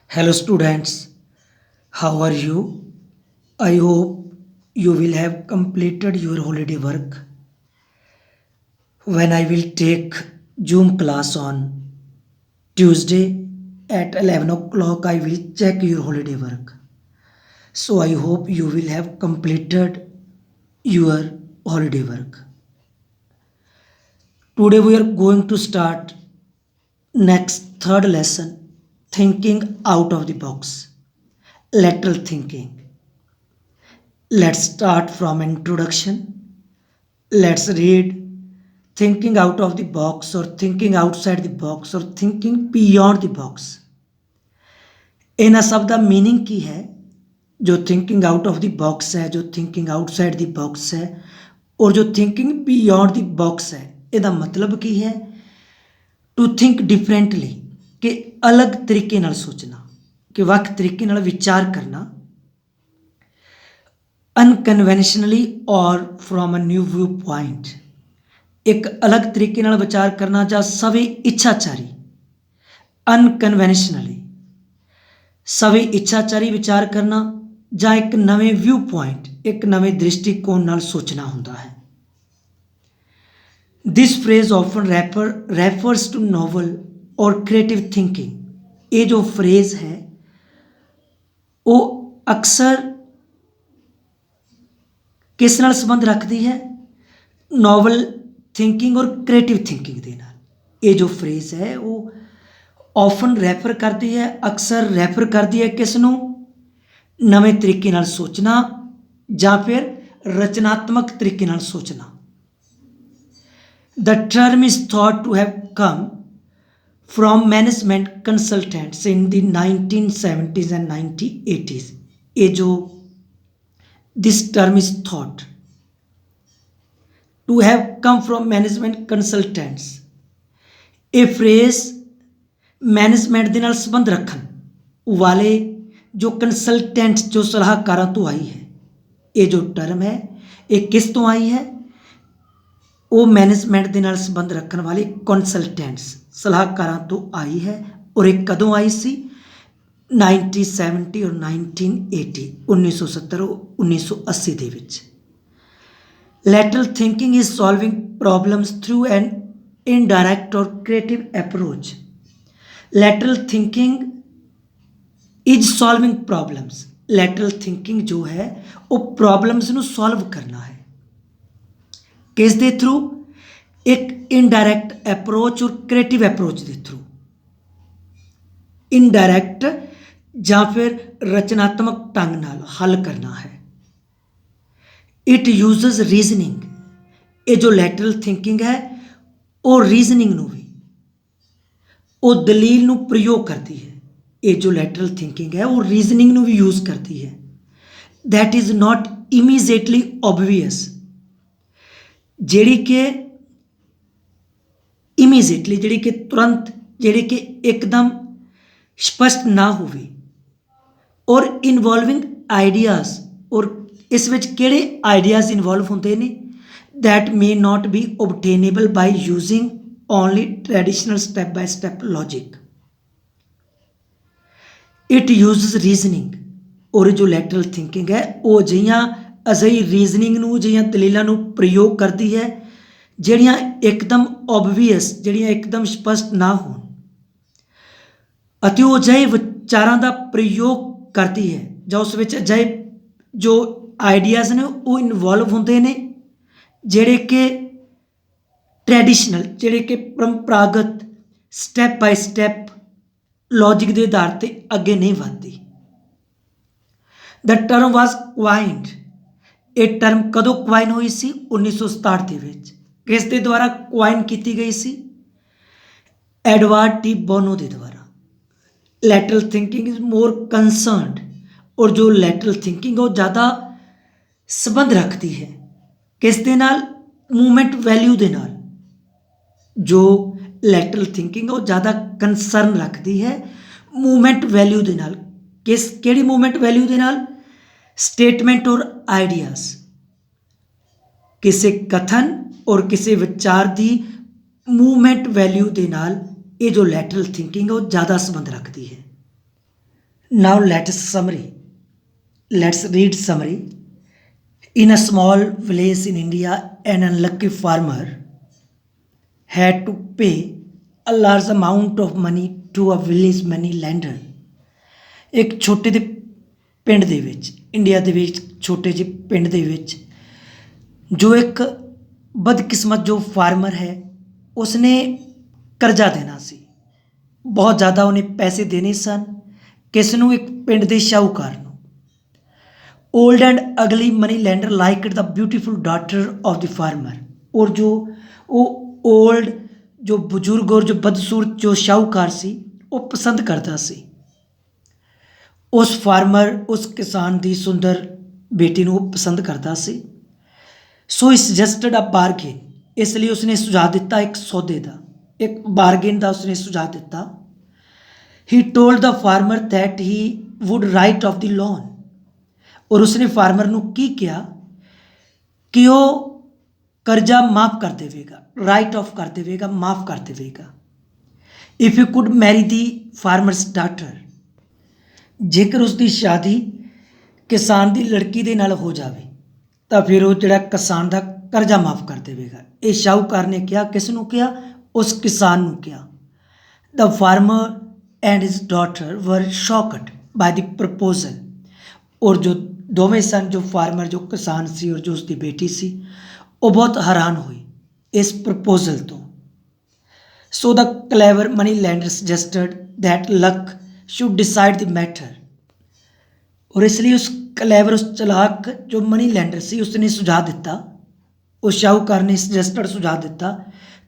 Hello students, how are you? I hope you will have completed your holiday work. When I will take Zoom class on Tuesday at 11 o'clock, I will check your holiday work. So I hope you will have completed your holiday work. Today we are going to start next third lesson, thinking out of the box, lateral thinking. Let's start from introduction. Let's read thinking out of the box or thinking outside the box or thinking beyond the box। ਇਹਨਾਂ ਸਭ ਦਾ meaning ਕੀ है? जो thinking out of the box है, जो thinking outside the box है और जो thinking beyond the box है, ਇਹਦਾ मतलब ਕੀ है? टू थिंक डिफरेंटली, कि अलग तरीके ਨਾਲ सोचना, कि ਵੱਖ तरीके ਨਾਲ विचार करना, अनकन्वेंशनली और from a new view point, एक अलग तरीके ਨਾਲ विचार करना ਜਾਂ ਸਵੈ ਇੱਛਾਚਾਰੀ, अनकन्वेंशनली ਸਵੈ ਇੱਛਾਚਾਰੀ विचार करना ਜਾਂ ਇੱਕ ਨਵੇਂ ਵਿਊ ਪੁਆਇੰਟ, ਇੱਕ ਨਵੇਂ ਦ੍ਰਿਸ਼ਟੀਕੋਣ ਨਾਲ ਸੋਚਣਾ ਹੁੰਦਾ ਹੈ। This phrase often refers to novel और क्रिएटिव थिंकिंग। ये जो फ्रेज है वो अक्सर किस नाल संबंध रखती है? नॉवल थिंकिंग और क्रिएटिव थिंकिंग के नाल। ये जो फ्रेज है वो ऑफन रैफर करती है, अक्सर रैफर करती है किस नूं? नवे तरीके नाल सोचना ਜਾਂ फिर रचनात्मक तरीके नाल सोचना। The term is thought to have come from management consultants in the 1970s and 1980s। ये जो this term is thought to have come from management consultants। ये phrase मैनेजमेंट ਦੇ ਨਾਲ ਸੰਬੰਧ ਰੱਖਣ ਵਾਲੇ जो कंसल्टेंट्स, जो सलाहकारों तो आई है। ये जो टर्म है ये किस तो आई है? वो मैनेजमेंट ਦੇ ਨਾਲ ਸੰਬੰਧ ਰੱਖਣ ਵਾਲੇ कंसल्टेंट्स, सलाहकारों तो आई है। और एक कदों आई सी? 1970 और 1980, 1970 और 1980 ਦੇ ਵਿੱਚ। Lateral thinking is solving problems through an indirect or creative approach। lateral thinking is solving problems. Lateral thinking जो है वो प्रॉब्लम्स ਨੂੰ सॉल्व करना है। किस दे थ्रू? एक इनडायरैक्ट अप्रोच और क्रिएटिव अप्रोच के थ्रू। इनडायरैक्ट ਜਾਂ फिर रचनात्मक ढंग नाल हल करना है। It uses reasoning. ये जो लैटरल थिंकिंग है वो रीजनिंग ਨੂੰ भी, वो दलील ਨੂੰ प्रयोग करती है। ये जो लैटरल थिंकिंग है वो रीजनिंग ਨੂੰ भी यूज करती है। That is not immediately obvious. ਜਿਹੜੀ कि इमीजिएटली, ਜਿਹੜੀ कि तुरंत, ਜਿਹੜੀ कि एकदम स्पष्ट ना होवे। और इनवॉल्विंग आइडियाज़, और इस विच किहड़े आइडियाज़ इनवॉल्व होंदे ने? That may not be obtainable by using only traditional step by step logic. It uses reasoning. और जो लैटरल थिंकिंग है वो अजਿਹੀ रीजनिंग ਨੂੰ, ਅਜਿਹੀਆਂ ਦਲੀਲਾਂ ਨੂੰ प्रयोग करती है ਜਿਹੜੀਆਂ एकदम ऑबवियस, ਜਿਹੜੀਆਂ एकदम स्पष्ट ना होਣ, ਅਤੇ ਉਹ ਅਜਿਹੇ ਵਿਚਾਰਾਂ ਦਾ प्रयोग करती है ਜਾਂ ਉਸ ਵਿੱਚ ਅਜਿਹੇ जो ਆਈਡੀਆਜ਼ ਨੇ ਉਹ ਇਨਵੋਲਵ ਹੁੰਦੇ ਨੇ ਜਿਹੜੇ ਕਿ ट्रैडिशनल, ਜਿਹੜੇ कि परंपरागत स्टैप बाय स्टैप लॉजिक के आधार पर अगे नहीं बढ़ती। The term was coined. ये टर्म कदों क्वाइन हुई सी? 1967 के विच। किस दे द्वारा क्वाइन की गई सी? एडवर्ड टी बोनो के द्वारा। Lateral thinking is more concerned, और जो लैटरल थिंकिंग वो ज़्यादा संबंध रखती है किस दे नाल? मूवमेंट वैल्यू दे नाल। जो लैटरल थिंकिंग वो ज़्यादा कंसर्न रखती है मूवमेंट वैल्यू के नाल। किहड़ी मूवमेंट वैल्यू के नाल? स्टेटमेंट और आइडियाज़, किसी कथन और किसी विचार की मूवमेंट वैल्यू के नाल ये जो लैटरल थिंकिंग है वो ज़्यादा संबंध रखती है। Now let's read summary. In a small village in India, an unlucky farmer had to pay a large amount of money to a village money lender. ਇੱਕ ਛੋਟੇ ਜਿਹੇ ਪਿੰਡ ਦੇ ਵਿੱਚ, ਇੰਡੀਆ ਦੇ ਵਿੱਚ ਛੋਟੇ ਜਿਹੇ ਪਿੰਡ ਦੇ ਵਿੱਚ ਜੋ ਇੱਕ ਬਦਕਿਸਮਤ ਜੋ ਫਾਰਮਰ ਹੈ ਉਸਨੇ ਕਰਜ਼ਾ ਦੇਣਾ ਸੀ। ਬਹੁਤ ਜ਼ਿਆਦਾ ਉਹਨੇ ਪੈਸੇ ਦੇਣੇ ਸਨ। ਕਿਸ ਨੂੰ? ਇੱਕ ਪਿੰਡ ਦੇ ਸ਼ਾਹੂਕਾਰ ਨੂੰ। ओल्ड एंड अगली money lender like the beautiful daughter of the farmer. और जो वो ओल्ड जो बुजुर्ग और जो बदसूरत जो शाहूकार सी वो पसंद करता सी उस फार्मर उस किसान की सुंदर बेटी ਨੂੰ पसंद करता सी। सो ही सजैसटड अ बारगेन। इसलिए उसने सुझाव दिता एक सौदे का, एक बारगेन का उसने सुझाव दिता। He told the farmer that he would write of the loan. और उसने फार्मर ਨੂੰ ਕੀ ਕਿਹਾ ਕਿ ਉਹ ਕਰਜ਼ਾ ਮਾਫ ਕਰ ਦੇਵੇਗਾ, ਰਾਈਟ ਆਫ ਕਰ ਦੇਵੇਗਾ, ਮਾਫ ਕਰ ਦੇਵੇਗਾ। If you could Mary the farmers daughter. ਜੇਕਰ ਉਸ ਦੀ ਸ਼ਾਦੀ ਕਿਸਾਨ ਦੀ ਲੜਕੀ ਦੇ ਨਾਲ ਹੋ ਜਾਵੇ ਤਾਂ ਫਿਰ ਉਹ ਜਿਹੜਾ ਕਿਸਾਨ ਦਾ ਕਰਜ਼ਾ ਮਾਫ ਕਰ ਦੇਵੇਗਾ। ਇਹ ਸ਼ਾਹੂਕਾਰ ਨੇ ਕਿਹਾ। ਕਿਸ ਨੂੰ ਕਿਹਾ? ਉਸ ਕਿਸਾਨ ਨੂੰ ਕਿਹਾ। ਦ ਫਾਰਮਰ ਐਂਡ ਹਿਜ਼ ਡਾਟਰ ਵਰ ਸ਼ੌਕਡ ਬਾय द प्रपोजल। और जो दोवें सन, जो फार्मर जो किसान सी और जो उसकी बेटी सी, वो बहुत हैरान हुई इस प्रपोजल तो। So the clever money lender suggested that luck should decide the matter. और इसलिए उस क्लेवर उस चलाक जो मनी लैंडर सी उसने सुझाव दिता, उस शाहूकार ने सजेस्टड सुझाव दिता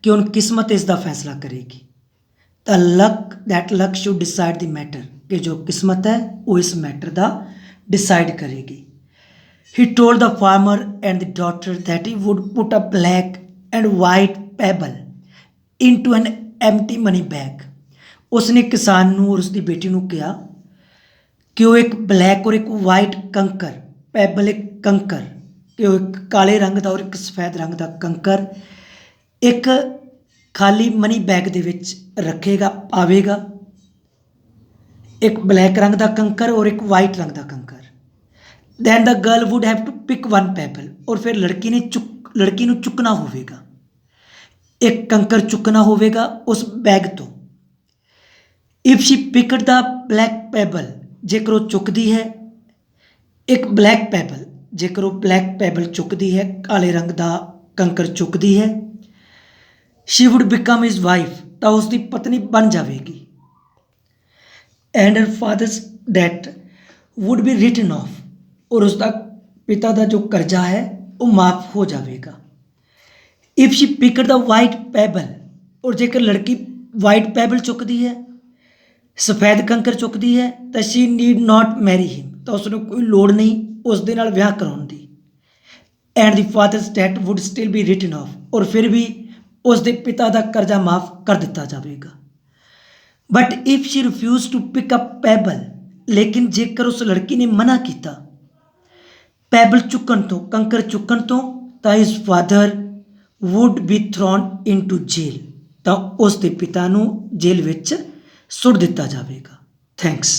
कि हुण किस्मत इसका फैसला करेगी। The luck that luck should decide the matter, कि जो किस्मत है वो इस मैटर का डिसाइड करेगी। He told the farmer and the daughter that he would put a black and white pebble into an empty money bag। उसने किसान ਨੂੰ और उसकी बेटी ਨੂੰ ਕਿਹਾ ਕਿ ਉਹ ਇੱਕ ਬਲੈਕ और ਇੱਕ ਵਾਈਟ ਕੰਕਰ, ਪੈਬਲ ਇੱਕ ਕੰਕਰ, ਕਿ ਉਹ ਇੱਕ ਕਾਲੇ ਰੰਗ ਦਾ और ਇੱਕ ਸਫੈਦ ਰੰਗ ਦਾ ਕੰਕਰ ਇੱਕ ਖਾਲੀ ਮਨੀ ਬੈਗ ਦੇ ਵਿੱਚ ਰੱਖੇਗਾ, ਪਾਵੇਗਾ। एक ब्लैक रंग का कंकर और एक वाइट रंग का कंकर। Then the girl would have to pick one pebble. और फिर लड़की ने चुकना होगा, एक कंकर चुकना होगा उस बैग तो। If she picked the black pebble, जेकर वो चुकती है एक ब्लैक पैबल, जेकर वो ब्लैक पैबल चुकती है, काले रंग का कंकर चुकती है, she would become his wife, तो उसकी पत्नी बन जाएगी। And her father's debt would be written off. और उसका पिता का जो कर्जा है वो माफ हो जाएगा। If she picked the white pebble. और जेकर लड़की वाइट पैबल चुकती है, सफेद कंकर चुकती है, तो she need not marry him, तो उसने कोई लोड़ नहीं उस दे नाल विआह कराउण दी। And the father's debt would still be written off. और फिर भी उसके पिता का कर्जा माफ कर दिता जाएगा। But if she refuse to pick up pebble. लेकिन जेकर उस लड़की ने मना किया पैबल चुकन तो, कंकर चुकन तो his father would be thrown into jail, तो उसके पिता नूं जेल विच सुट दिता जाएगा। थैंक्स।